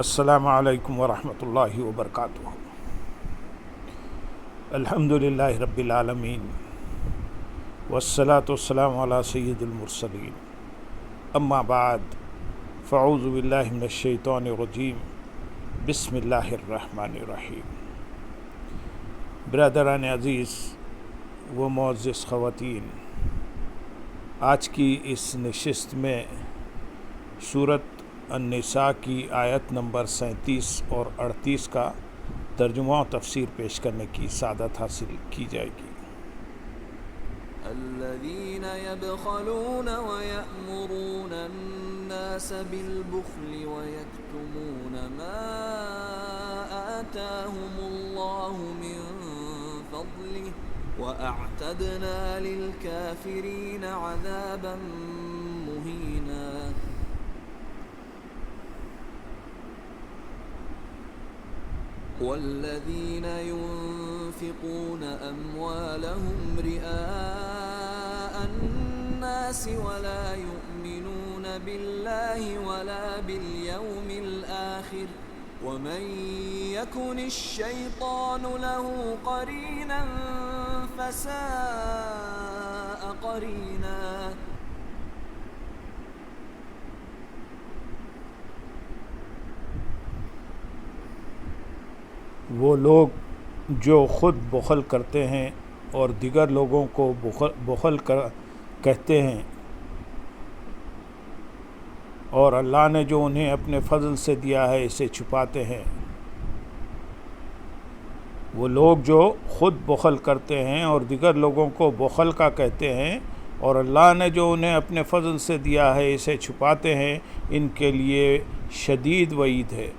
السلام علیکم ورحمۃ اللہ وبرکاتہ۔ الحمد للہ رب العالمین والصلاة والسلام علی سید المرسلین، اما بعد فاعوذ باللہ من الشیطان الرجیم، بسم اللہ الرحمن الرحیم۔ برادران عزیز و معزز خواتین، آج کی اس نشست میں سورۃ النساء کی آیت نمبر 37 اور 38 کا ترجمہ و تفسیر پیش کرنے کی سعادت حاصل کی جائے گی۔ الذين يبخلون ويأمرون الناس بالبخل ويكتمون ما آتاهم الله من فضله وأعتدنا للكافرين عذابا مهينا۔ والذين ينفقون أموالهم رئاء الناس ولا يؤمنون بالله ولا باليوم الآخر ومن يكن الشيطان له قرينا فساء قرينا۔ وہ لوگ جو خود بخل کرتے ہیں اور دیگر لوگوں کو بخل کہتے ہیں، اور اللہ نے جو انہیں اپنے فضل سے دیا ہے اسے چھپاتے ہیں۔ وہ لوگ جو خود بخل کرتے ہیں اور دیگر لوگوں کو بخل کا کہتے ہیں، اور اللہ نے جو انہیں اپنے فضل سے دیا ہے اسے چھپاتے ہیں، ان کے لیے شدید وعید ہے،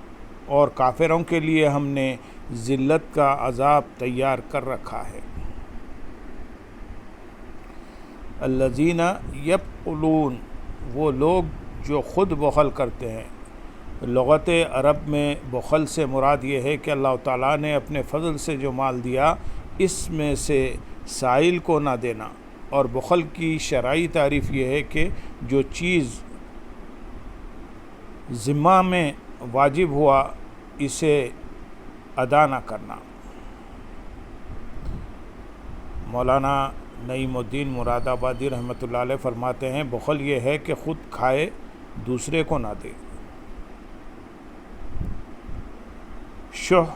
اور کافروں کے لیے ہم نے ذلت کا عذاب تیار کر رکھا ہے۔ الذین یبخلون، وہ لوگ جو خود بخل کرتے ہیں۔ لغت عرب میں بخل سے مراد یہ ہے کہ اللہ تعالیٰ نے اپنے فضل سے جو مال دیا اس میں سے سائل کو نہ دینا، اور بخل کی شرعی تعریف یہ ہے کہ جو چیز ذمہ میں واجب ہوا اسے ادا نہ کرنا۔ مولانا نعیم الدین مراد آبادی رحمۃ اللہ علیہ فرماتے ہیں، بخل یہ ہے کہ خود کھائے دوسرے کو نہ دے۔ شح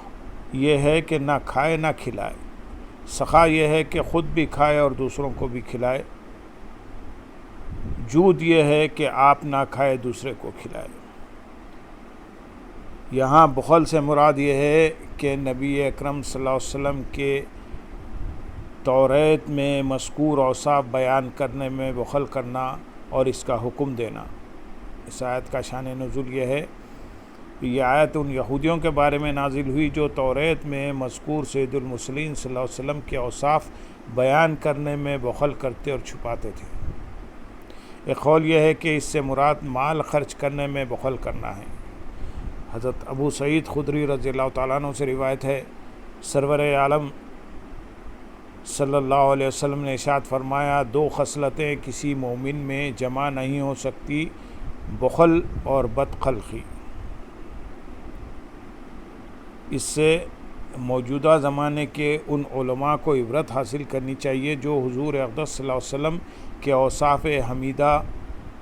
یہ ہے کہ نہ کھائے نہ کھلائے۔ سخا یہ ہے کہ خود بھی کھائے اور دوسروں کو بھی کھلائے۔ جود یہ ہے کہ آپ نہ کھائے دوسرے کو کھلائے۔ یہاں بخل سے مراد یہ ہے کہ نبی اکرم صلی اللہ علیہ وسلم کے توریت میں مذکور اوصاف بیان کرنے میں بخل کرنا اور اس کا حکم دینا۔ اس آیت کا شان نزول یہ ہے کہ یہ آیت ان یہودیوں کے بارے میں نازل ہوئی جو توریت میں مذکور سید المرسلین صلی اللہ علیہ وسلم کے اوصاف بیان کرنے میں بخل کرتے اور چھپاتے تھے۔ ایک قول یہ ہے کہ اس سے مراد مال خرچ کرنے میں بخل کرنا ہے۔ حضرت ابو سعید خدری رضی اللہ تعالیٰ عنہ سے روایت ہے، سرور عالم صلی اللہ علیہ وسلم نے ارشاد فرمایا، دو خصلتیں کسی مومن میں جمع نہیں ہو سکتی، بخل اور بدخلقی۔ اس سے موجودہ زمانے کے ان علماء کو عبرت حاصل کرنی چاہیے جو حضور اقدس صلی اللہ علیہ وسلم کے اوصاف حمیدہ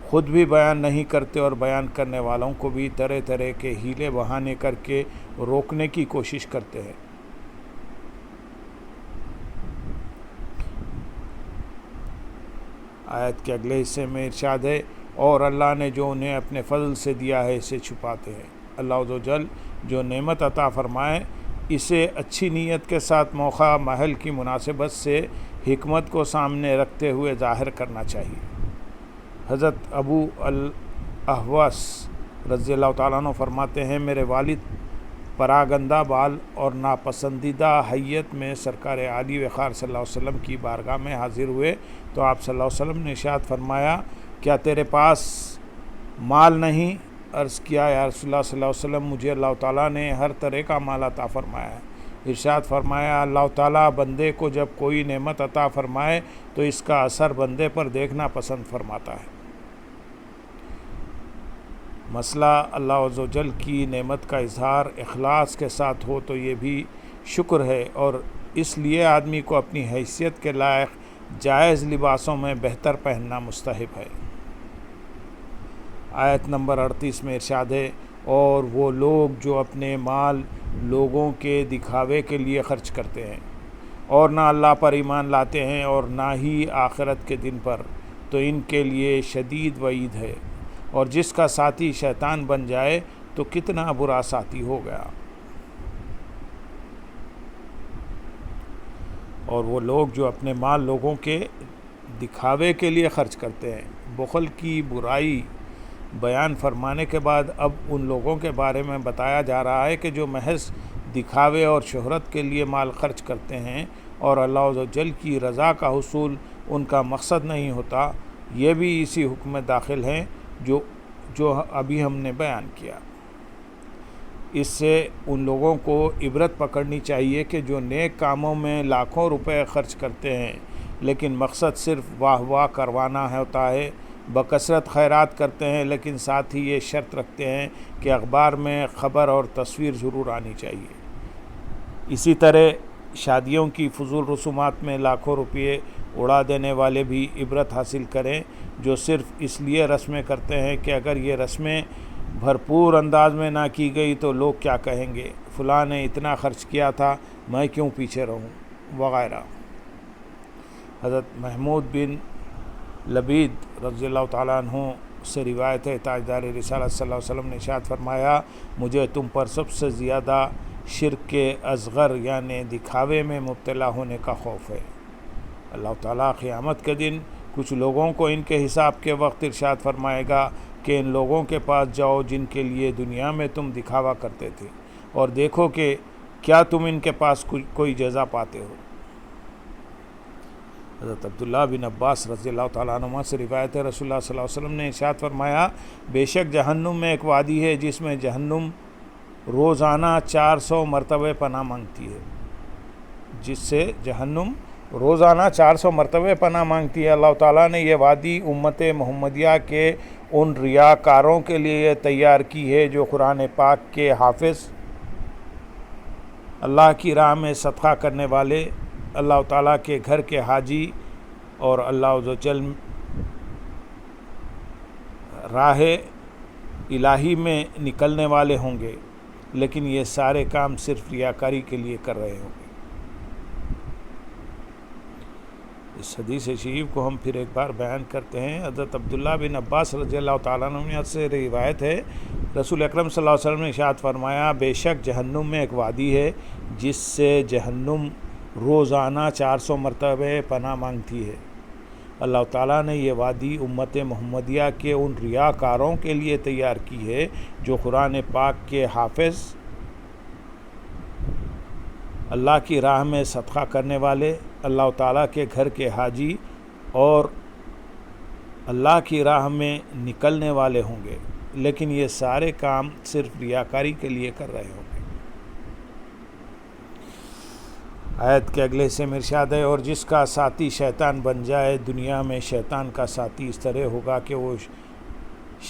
خود بھی بیان نہیں کرتے اور بیان کرنے والوں کو بھی طرح طرح کے ہیلے بہانے کر کے روکنے کی کوشش کرتے ہیں۔ آیت کے اگلے حصے میں ارشاد ہے، اور اللہ نے جو انہیں اپنے فضل سے دیا ہے اسے چھپاتے ہیں۔ اللہ عز و جل جو نعمت عطا فرمائے اسے اچھی نیت کے ساتھ موقع محل کی مناسبت سے حکمت کو سامنے رکھتے ہوئے ظاہر کرنا چاہیے۔ حضرت ابو الاحوص رضی اللہ تعالیٰ عنہ فرماتے ہیں، میرے والد پراگندہ بال اور ناپسندیدہ حیت میں سرکار عالی وقار صلی اللہ علیہ وسلم کی بارگاہ میں حاضر ہوئے تو آپ صلی اللہ علیہ وسلم نے ارشاد فرمایا، کیا تیرے پاس مال نہیں؟ عرض کیا، یا رسول اللہ صلی اللہ علیہ وسلم، مجھے اللہ تعالیٰ نے ہر طرح کا مال عطا فرمایا ہے۔ ارشاد فرمایا، اللہ تعالیٰ بندے کو جب کوئی نعمت عطا فرمائے تو اس کا اثر بندے پر دیکھنا پسند فرماتا ہے۔ مسئلہ اللہ عز و جل کی نعمت کا اظہار اخلاص کے ساتھ ہو تو یہ بھی شکر ہے، اور اس لیے آدمی کو اپنی حیثیت کے لائق جائز لباسوں میں بہتر پہننا مستحب ہے۔ آیت نمبر 38 میں ارشاد ہے، اور وہ لوگ جو اپنے مال لوگوں کے دکھاوے کے لیے خرچ کرتے ہیں اور نہ اللہ پر ایمان لاتے ہیں اور نہ ہی آخرت کے دن پر، تو ان کے لیے شدید وعید ہے، اور جس کا ساتھی شیطان بن جائے تو کتنا برا ساتھی ہو گیا۔ اور وہ لوگ جو اپنے مال لوگوں کے دکھاوے کے لیے خرچ کرتے ہیں۔ بخل کی برائی بیان فرمانے کے بعد اب ان لوگوں کے بارے میں بتایا جا رہا ہے کہ جو محض دکھاوے اور شہرت کے لیے مال خرچ کرتے ہیں اور اللہ عز و جل کی رضا کا حصول ان کا مقصد نہیں ہوتا، یہ بھی اسی حکم میں داخل ہیں جو ابھی ہم نے بیان کیا۔ اس سے ان لوگوں کو عبرت پکڑنی چاہیے کہ جو نیک کاموں میں لاکھوں روپے خرچ کرتے ہیں لیکن مقصد صرف واہ واہ کروانا ہوتا ہے، بکثرت خیرات کرتے ہیں لیکن ساتھ ہی یہ شرط رکھتے ہیں کہ اخبار میں خبر اور تصویر ضرور آنی چاہیے۔ اسی طرح شادیوں کی فضول رسومات میں لاکھوں روپے اڑا دینے والے بھی عبرت حاصل کریں، جو صرف اس لیے رسمیں کرتے ہیں کہ اگر یہ رسمیں بھرپور انداز میں نہ کی گئی تو لوگ کیا کہیں گے، فلاں نے اتنا خرچ کیا تھا، میں کیوں پیچھے رہوں، وغیرہ۔ حضرت محمود بن لبید رضی اللہ تعالیٰ عنہ سے روایت ہے، تاجدار رسالت صلی اللہ علیہ وسلم نے ارشاد فرمایا، مجھے تم پر سب سے زیادہ شرک کے اصغر یعنی دکھاوے میں مبتلا ہونے کا خوف ہے۔ اللہ تعالیٰ قیامت کے دن کچھ لوگوں کو ان کے حساب کے وقت ارشاد فرمائے گا کہ ان لوگوں کے پاس جاؤ جن کے لیے دنیا میں تم دکھاوا کرتے تھے، اور دیکھو کہ کیا تم ان کے پاس کوئی جزا پاتے ہو۔ حضرت عبداللہ بن عباس رضی اللہ تعالیٰ عنہ سے روایت ہے، رسول اللہ صلی اللہ علیہ وسلم نے ارشاد فرمایا، بے شک جہنم میں ایک وادی ہے جس میں جہنم روزانہ 400 مرتبہ پناہ مانگتی ہے، جس سے جہنم روزانہ 400 مرتبہ پناہ مانگتی ہے۔ اللہ تعالیٰ نے یہ وادی امت محمدیہ کے ان ریاکاروں کے لیے تیار کی ہے جو قرآن پاک کے حافظ، اللہ کی راہ میں صدقہ کرنے والے، اللہ تعالیٰ کے گھر کے حاجی اور اللہ عز و جل راہ الہی میں نکلنے والے ہوں گے، لیکن یہ سارے کام صرف ریاکاری کے لیے کر رہے ہوں گے۔ اس حدیث شریف کو ہم پھر ایک بار بیان کرتے ہیں۔ حضرت عبداللہ بن عباس رضی اللہ تعالیٰ عنہ سے روایت ہے، رسول اکرم صلی اللہ علیہ وسلم نے ارشاد فرمایا، بے شک جہنم میں ایک وادی ہے جس سے جہنم روزانہ 400 مرتبہ پناہ مانگتی ہے۔ اللہ تعالیٰ نے یہ وادی امت محمدیہ کے ان ریاکاروں کے لیے تیار کی ہے جو قرآن پاک کے حافظ، اللہ کی راہ میں صدقہ کرنے والے، اللہ تعالیٰ کے گھر کے حاجی اور اللہ کی راہ میں نکلنے والے ہوں گے، لیکن یہ سارے کام صرف ریاکاری کے لیے کر رہے ہوں گے۔ آیت کے اگلے حصے میں ارشاد ہے، اور جس کا ساتھی شیطان بن جائے، دنیا میں شیطان کا ساتھی اس طرح ہوگا کہ وہ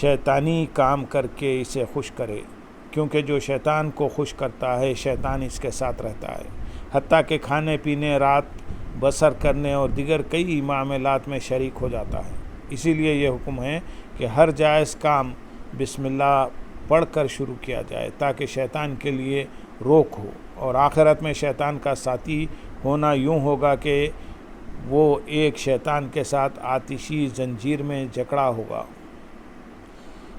شیطانی کام کر کے اسے خوش کرے، کیونکہ جو شیطان کو خوش کرتا ہے شیطان اس کے ساتھ رہتا ہے، حتیٰ کہ کھانے پینے، رات بسر کرنے اور دیگر کئی معاملات میں شریک ہو جاتا ہے۔ اسی لیے یہ حکم ہے کہ ہر جائز کام بسم اللہ پڑھ کر شروع کیا جائے تاکہ شیطان کے لیے روک ہو، اور آخرت میں شیطان کا ساتھی ہونا یوں ہوگا کہ وہ ایک شیطان کے ساتھ آتشی زنجیر میں جکڑا ہوگا۔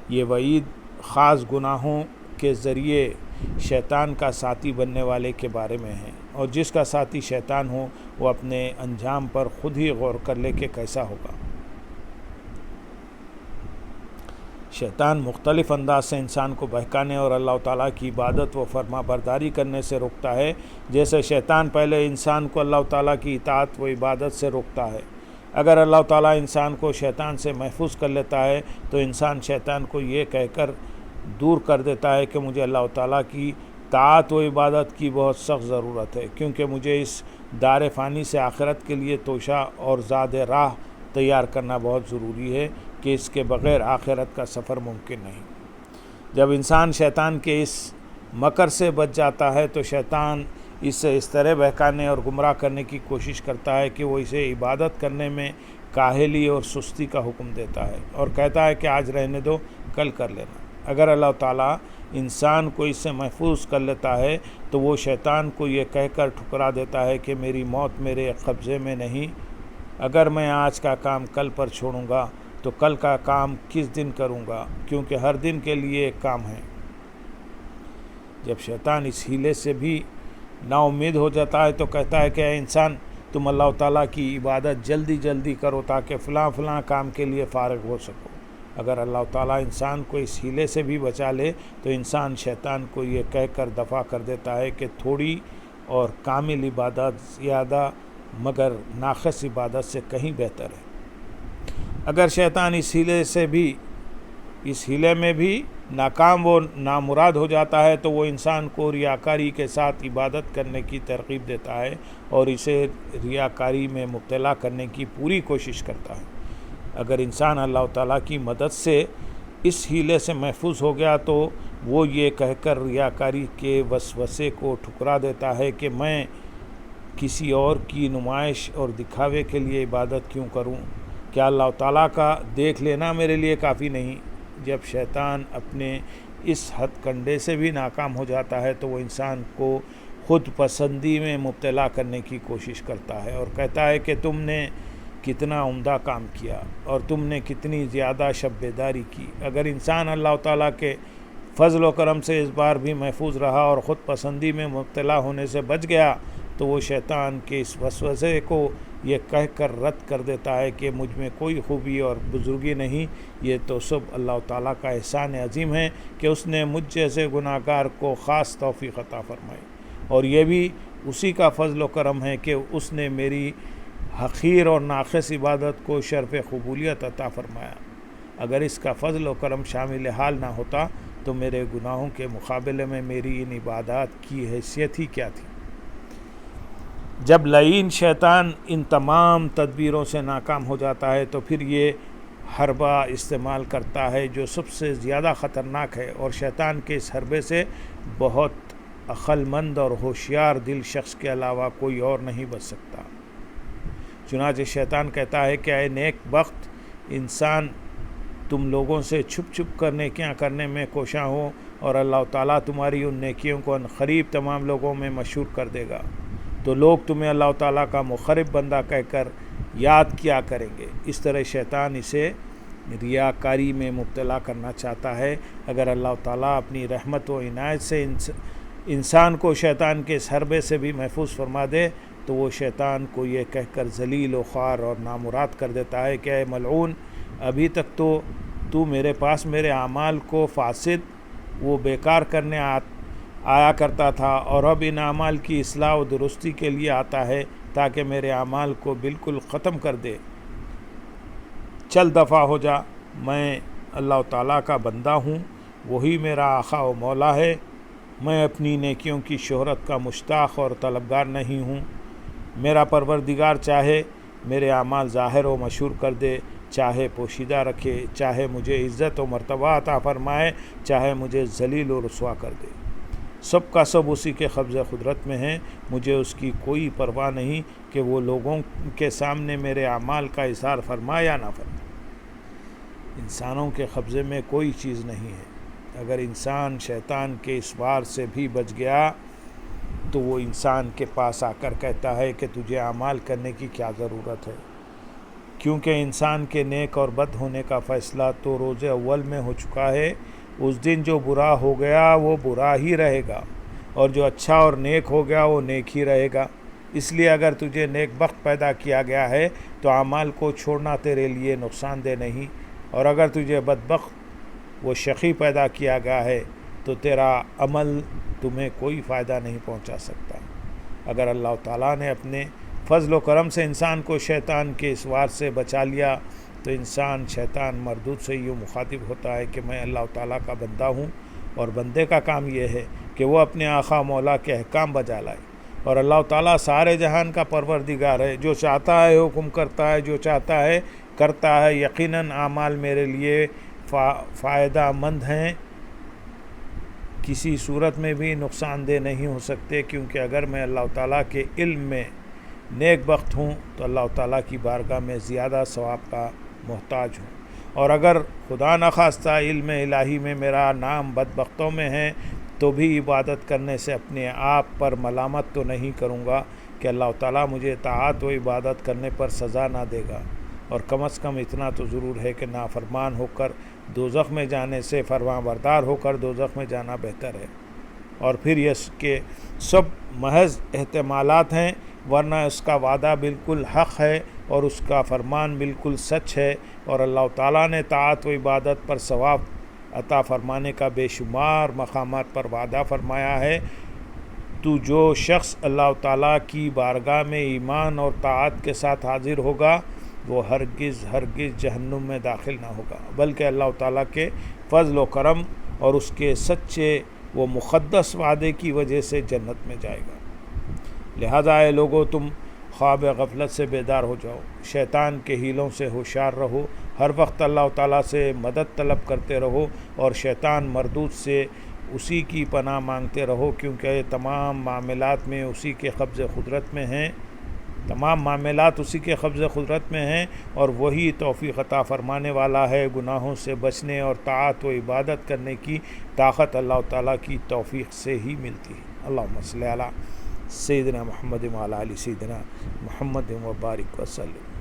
یہ وعید خاص گناہوں کے ذریعے شیطان کا ساتھی بننے والے کے بارے میں ہے، اور جس کا ساتھی شیطان ہو وہ اپنے انجام پر خود ہی غور کر لے کہ کیسا ہوگا۔ شیطان مختلف انداز سے انسان کو بہکانے اور اللہ تعالیٰ کی عبادت و فرما برداری کرنے سے روکتا ہے، جیسے شیطان پہلے انسان کو اللہ تعالیٰ کی اطاعت و عبادت سے روکتا ہے۔ اگر اللہ تعالیٰ انسان کو شیطان سے محفوظ کر لیتا ہے تو انسان شیطان کو یہ کہہ کر دور کر دیتا ہے کہ مجھے اللہ تعالیٰ کی طاعت و عبادت کی بہت سخت ضرورت ہے، کیونکہ مجھے اس دار فانی سے آخرت کے لیے توشہ اور زاد راہ تیار کرنا بہت ضروری ہے کہ اس کے بغیر آخرت کا سفر ممکن نہیں۔ جب انسان شیطان کے اس مکر سے بچ جاتا ہے تو شیطان اسے اس طرح بہکانے اور گمراہ کرنے کی کوشش کرتا ہے کہ وہ اسے عبادت کرنے میں کاہلی اور سستی کا حکم دیتا ہے اور کہتا ہے کہ آج رہنے دو، کل کر لینا۔ اگر اللہ تعالیٰ انسان کو اس سے محفوظ کر لیتا ہے تو وہ شیطان کو یہ کہہ کر ٹھکرا دیتا ہے کہ میری موت میرے قبضے میں نہیں، اگر میں آج کا کام کل پر چھوڑوں گا تو کل کا کام کس دن کروں گا، کیونکہ ہر دن کے لیے ایک کام ہے۔ جب شیطان اس حیلے سے بھی نا امید ہو جاتا ہے تو کہتا ہے کہ اے انسان، تم اللہ تعالیٰ کی عبادت جلدی جلدی کرو تاکہ فلاں فلاں کام کے لیے فارغ ہو سکو۔ اگر اللہ تعالیٰ انسان کو اس حیلے سے بھی بچا لے تو انسان شیطان کو یہ کہہ کر دفع کر دیتا ہے کہ تھوڑی اور کامل عبادت زیادہ مگر ناقص عبادت سے کہیں بہتر ہے۔ اگر شیطان اس حیلے میں بھی ناکام و نامراد ہو جاتا ہے تو وہ انسان کو ریاکاری کے ساتھ عبادت کرنے کی ترغیب دیتا ہے اور اسے ریاکاری میں مبتلا کرنے کی پوری کوشش کرتا ہے۔ اگر انسان اللہ تعالیٰ کی مدد سے اس حیلے سے محفوظ ہو گیا تو وہ یہ کہہ کر ریاکاری کے وسوسے کو ٹھکرا دیتا ہے کہ میں کسی اور کی نمائش اور دکھاوے کے لیے عبادت کیوں کروں، کیا اللہ تعالیٰ کا دیکھ لینا میرے لیے کافی نہیں؟ جب شیطان اپنے اس ہتھ کنڈے سے بھی ناکام ہو جاتا ہے تو وہ انسان کو خود پسندی میں مبتلا کرنے کی کوشش کرتا ہے اور کہتا ہے کہ تم نے کتنا عمدہ کام کیا اور تم نے کتنی زیادہ شب بیداری کی۔ اگر انسان اللہ تعالیٰ کے فضل و کرم سے اس بار بھی محفوظ رہا اور خود پسندی میں مبتلا ہونے سے بچ گیا تو وہ شیطان کے اس وسوسے کو یہ کہہ کر رد کر دیتا ہے کہ مجھ میں کوئی خوبی اور بزرگی نہیں، یہ تو سب اللہ تعالیٰ کا احسان عظیم ہے کہ اس نے مجھ جیسے گناہ گار کو خاص توفیق عطا فرمائی، اور یہ بھی اسی کا فضل و کرم ہے کہ اس نے میری حقیر اور ناقص عبادت کو شرف قبولیت عطا فرمایا۔ اگر اس کا فضل و کرم شامل حال نہ ہوتا تو میرے گناہوں کے مقابلے میں میری ان عبادات کی حیثیت ہی کیا تھی؟ جب لعین شیطان ان تمام تدبیروں سے ناکام ہو جاتا ہے تو پھر یہ حربہ استعمال کرتا ہے جو سب سے زیادہ خطرناک ہے، اور شیطان کے اس حربے سے بہت عقل مند اور ہوشیار دل شخص کے علاوہ کوئی اور نہیں بچ سکتا۔ چنانچہ شیطان کہتا ہے کہ اے نیک بخت انسان، تم لوگوں سے چھپ چھپ کر نیکیاں کرنے میں کوشاں ہو اور اللہ تعالیٰ تمہاری ان نیکیوں کو عنقریب تمام لوگوں میں مشہور کر دے گا، تو لوگ تمہیں اللہ تعالیٰ کا مخرب بندہ کہہ کر یاد کیا کریں گے۔ اس طرح شیطان اسے ریاکاری میں مبتلا کرنا چاہتا ہے۔ اگر اللہ تعالیٰ اپنی رحمت و عنایت سے انسان کو شیطان کے اس حربے سے بھی محفوظ فرما دے تو وہ شیطان کو یہ کہہ کر ذلیل و خوار اور نامراد کر دیتا ہے کہ اے ملعون، ابھی تک تو میرے پاس میرے اعمال کو فاسد و بیکار کرنے آیا کرتا تھا، اور اب ان اعمال کی اصلاح و درستی کے لیے آتا ہے تاکہ میرے اعمال کو بالکل ختم کر دے۔ چل دفع ہو جا، میں اللہ تعالیٰ کا بندہ ہوں، وہی میرا آقا و مولا ہے، میں اپنی نیکیوں کی شہرت کا مشتاق اور طلبگار نہیں ہوں۔ میرا پروردگار چاہے میرے اعمال ظاہر و مشہور کر دے، چاہے پوشیدہ رکھے، چاہے مجھے عزت و مرتبہ عطا فرمائے، چاہے مجھے ذلیل و رسوا کر دے، سب کا سب اسی کے قبضہ قدرت میں ہے، مجھے اس کی کوئی پرواہ نہیں کہ وہ لوگوں کے سامنے میرے اعمال کا اظہار فرمائے یا نہ فرمائے۔ انسانوں کے قبضے میں کوئی چیز نہیں ہے۔ اگر انسان شیطان کے اس وار سے بھی بچ گیا تو وہ انسان کے پاس آ کر کہتا ہے کہ تجھے اعمال کرنے کی کیا ضرورت ہے، کیونکہ انسان کے نیک اور بد ہونے کا فیصلہ تو روز اول میں ہو چکا ہے۔ اس دن جو برا ہو گیا وہ برا ہی رہے گا، اور جو اچھا اور نیک ہو گیا وہ نیک ہی رہے گا۔ اس لیے اگر تجھے نیک بخت پیدا کیا گیا ہے تو اعمال کو چھوڑنا تیرے لیے نقصان دہ نہیں، اور اگر تجھے بدبخت و شقی پیدا کیا گیا ہے تو تیرا عمل تمہیں کوئی فائدہ نہیں پہنچا سکتا۔ اگر اللہ تعالیٰ نے اپنے فضل و کرم سے انسان کو شیطان کے اس وار سے بچا لیا تو انسان شیطان مردود سے یوں مخاطب ہوتا ہے کہ میں اللہ تعالیٰ کا بندہ ہوں، اور بندے کا کام یہ ہے کہ وہ اپنے آقا مولا کے احکام بجا لائے، اور اللہ تعالیٰ سارے جہان کا پروردگار ہے، جو چاہتا ہے حکم کرتا ہے، جو چاہتا ہے کرتا ہے۔ یقیناً اعمال میرے لیے فائدہ مند ہیں، کسی صورت میں بھی نقصان دہ نہیں ہو سکتے، کیونکہ اگر میں اللہ تعالیٰ کے علم میں نیک بخت ہوں تو اللہ تعالیٰ کی بارگاہ میں زیادہ ثواب کا محتاج ہوں، اور اگر خدا نخواستہ علم الہی میں میرا نام بدبختوں میں ہے تو بھی عبادت کرنے سے اپنے آپ پر ملامت تو نہیں کروں گا کہ اللہ تعالیٰ مجھے اطاعت و عبادت کرنے پر سزا نہ دے گا، اور کم از کم اتنا تو ضرور ہے کہ نافرمان ہو کر دوزخ میں جانے سے فرمان بردار ہو کر دوزخ میں جانا بہتر ہے۔ اور پھر یہ کہ سب محض احتمالات ہیں، ورنہ اس کا وعدہ بالکل حق ہے اور اس کا فرمان بالکل سچ ہے، اور اللہ تعالیٰ نے طاعت و عبادت پر ثواب عطا فرمانے کا بے شمار مقامات پر وعدہ فرمایا ہے۔ تو جو شخص اللہ تعالیٰ کی بارگاہ میں ایمان اور طاعت کے ساتھ حاضر ہوگا وہ ہرگز جہنم میں داخل نہ ہوگا، بلکہ اللہ تعالیٰ کے فضل و کرم اور اس کے سچے و مقدس وعدے کی وجہ سے جنت میں جائے گا۔ لہذا اے لوگو، تم خواب غفلت سے بیدار ہو جاؤ، شیطان کے ہیلوں سے ہوشیار رہو، ہر وقت اللہ تعالیٰ سے مدد طلب کرتے رہو، اور شیطان مردود سے اسی کی پناہ مانگتے رہو، کیونکہ تمام معاملات میں اسی کے قبض قدرت میں ہیں، تمام معاملات اسی کے قبض قدرت میں ہیں، اور وہی توفیق عطا فرمانے والا ہے۔ گناہوں سے بچنے اور طاعت و عبادت کرنے کی طاقت اللہ تعالیٰ کی توفیق سے ہی ملتی ہے۔ اللہم صلی علی سیدنا محمد وعلی آل سیدنا محمد وبارک وسلم۔